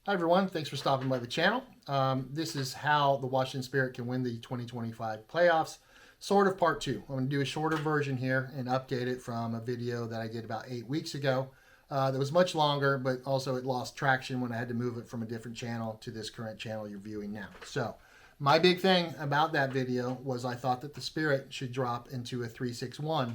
Hi everyone, thanks for stopping by the channel. This is how the Washington Spirit can win the 2025 playoffs, sort of part two. I'm going to do a shorter version here and update it from a video that I did about 8 weeks ago. That was much longer, but also it lost traction when I had to move it from a different channel to this current channel you're viewing now. So my big thing about that video was I thought that the Spirit should drop into a 3-6-1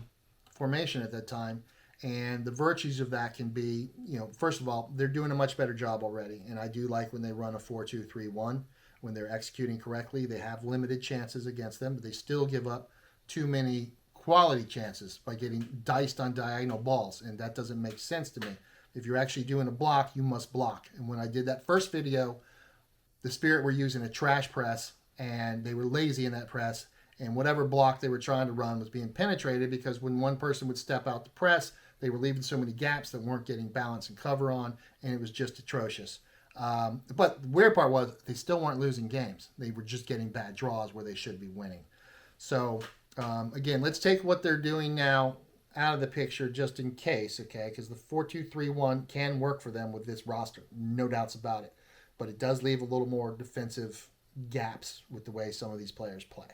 formation at that time. And the virtues of that can be, first of all, they're doing a much better job already. And I do like when they run a 4-2-3-1, when they're executing correctly. They have limited chances against them, but they still give up too many quality chances by getting diced on diagonal balls. And that doesn't make sense to me. If you're actually doing a block, you must block. And when I did that first video, the Spirit were using a trash press, and they were lazy in that press. And whatever block they were trying to run was being penetrated because when one person would step out the press, they were leaving so many gaps that weren't getting balance and cover on, and it was just atrocious. But the weird part was they still weren't losing games. They were just getting bad draws where they should be winning. So, again, let's take what they're doing now out of the picture just in case, okay? Because the 4-2-3-1 can work for them with this roster, no doubts about it. But it does leave a little more defensive gaps with the way some of these players play.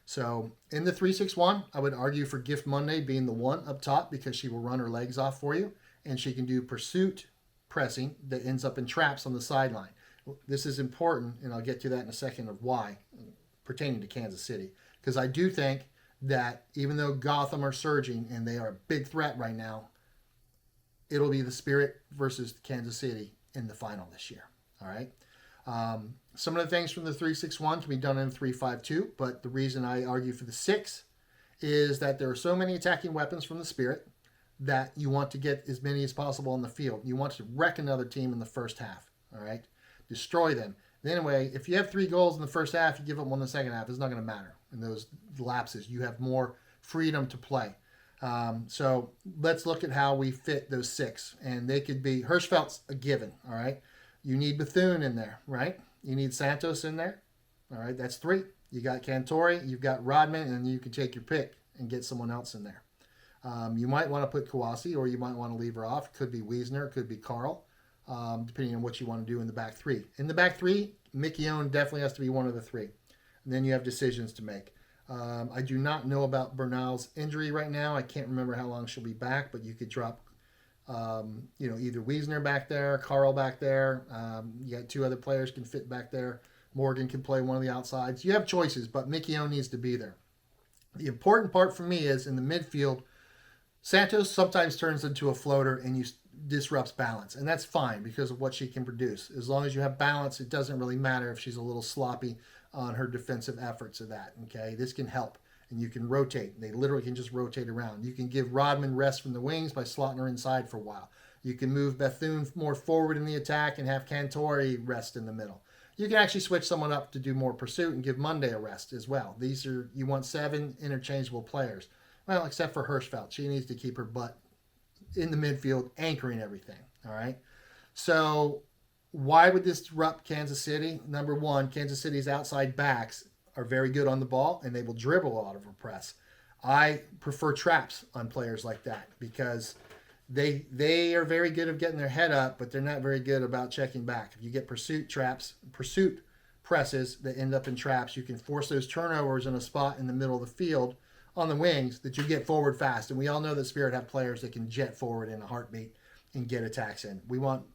So in the 3-6-1, I would argue for Gift Monday being the one up top because she will run her legs off for you, and she can do pursuit pressing that ends up in traps on the sideline. This is important, and I'll get to that in a second of why, pertaining to Kansas City. Because I do think that even though Gotham are surging and they are a big threat right now, it'll be the Spirit versus Kansas City in the final this year. All right? Some of the things from the 3-6-1 can be done in 3-5-2, but the reason I argue for the 6 is that there are so many attacking weapons from the Spirit that you want to get as many as possible on the field. You want to wreck another team in the first half, all right? Destroy them. Anyway, if you have 3 goals in the first half, you give up one in the second half, it's not going to matter. In those lapses, you have more freedom to play. So let's look at how we fit those 6. And they could be, Hirschfeld's a given, all right? You need Bethune in there, right? You need Santos in there. All right, that's 3. You got Cantori, you've got Rodman, and you can take your pick and get someone else in there. You might want to put Kawasi, or you might want to leave her off. It could be Wiesner, it could be Carl, depending on what you want to do in the back 3. In the back 3, Mickey Owen definitely has to be one of the 3. And then you have decisions to make. I do not know about Bernal's injury right now. I can't remember how long she'll be back, but you could drop either Wiesner back there, Carl back there. You got 2 other players can fit back there. Morgan can play one of the outsides. You have choices, but Mickey O needs to be there. The important part for me is in the midfield, Santos sometimes turns into a floater and you disrupts balance, and that's fine because of what she can produce. As long as you have balance, it doesn't really matter if she's a little sloppy on her defensive efforts of that. Okay, this can help. And you can rotate. They literally can just rotate around. You can give Rodman rest from the wings by slotting her inside for a while. You can move Bethune more forward in the attack and have Cantori rest in the middle. You can actually switch someone up to do more pursuit and give Monday a rest as well. These are, you want 7 interchangeable players. Well, except for Hirschfeld. She needs to keep her butt in the midfield, anchoring everything. All right? So why would this disrupt Kansas City? Number one, Kansas City's outside backs are very good on the ball, and they will dribble a lot of a press. I prefer traps on players like that because they are very good at getting their head up, but they're not very good about checking back. If you get pursuit presses that end up in traps, you can force those turnovers in a spot in the middle of the field on the wings that you get forward fast. And we all know that Spirit have players that can jet forward in a heartbeat and get attacks in. We want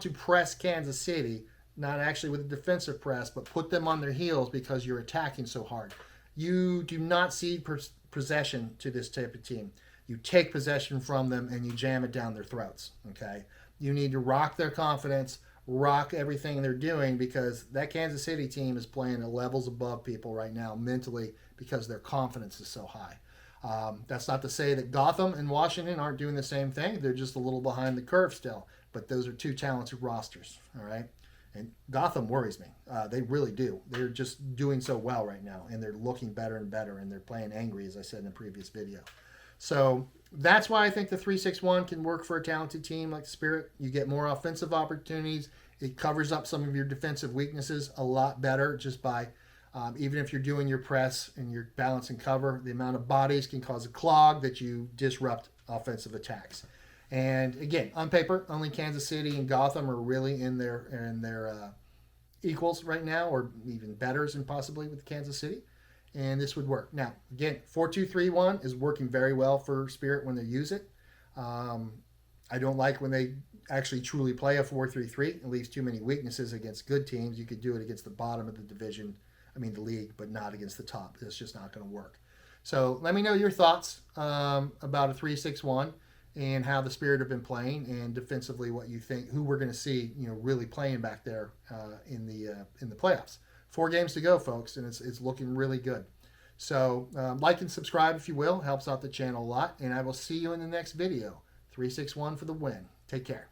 to press Kansas City, not actually with a defensive press, but put them on their heels because you're attacking so hard. You do not cede possession to this type of team. You take possession from them and you jam it down their throats, okay? You need to rock their confidence, rock everything they're doing because that Kansas City team is playing at levels above people right now mentally because their confidence is so high. That's not to say that Gotham and Washington aren't doing the same thing. They're just a little behind the curve still, but those are 2 talented rosters, all right? And Gotham worries me. They really do. They're just doing so well right now, and they're looking better and better, and they're playing angry, as I said in the previous video. So that's why I think the 3-6-1 can work for a talented team like the Spirit. You get more offensive opportunities. It covers up some of your defensive weaknesses a lot better just by, even if you're doing your press and your balance and cover, the amount of bodies can cause a clog that you disrupt offensive attacks. And again, on paper, only Kansas City and Gotham are really in their equals right now, or even betters, and possibly with Kansas City. And this would work. Now, again, 4-2-3-1 is working very well for Spirit when they use it. Um, I don't like when they actually truly play a 4-3-3. It leaves too many weaknesses against good teams. You could do it against the bottom of the division, the league, but not against the top. It's just not going to work. So let me know your thoughts about a 3-6-1 and how the Spirit have been playing, and defensively what you think, who we're going to see, really playing back there in the playoffs. 4 games to go, folks, and it's looking really good. So like and subscribe if you will. Helps out the channel a lot, and I will see you in the next video. 3-6-1 for the win. Take care.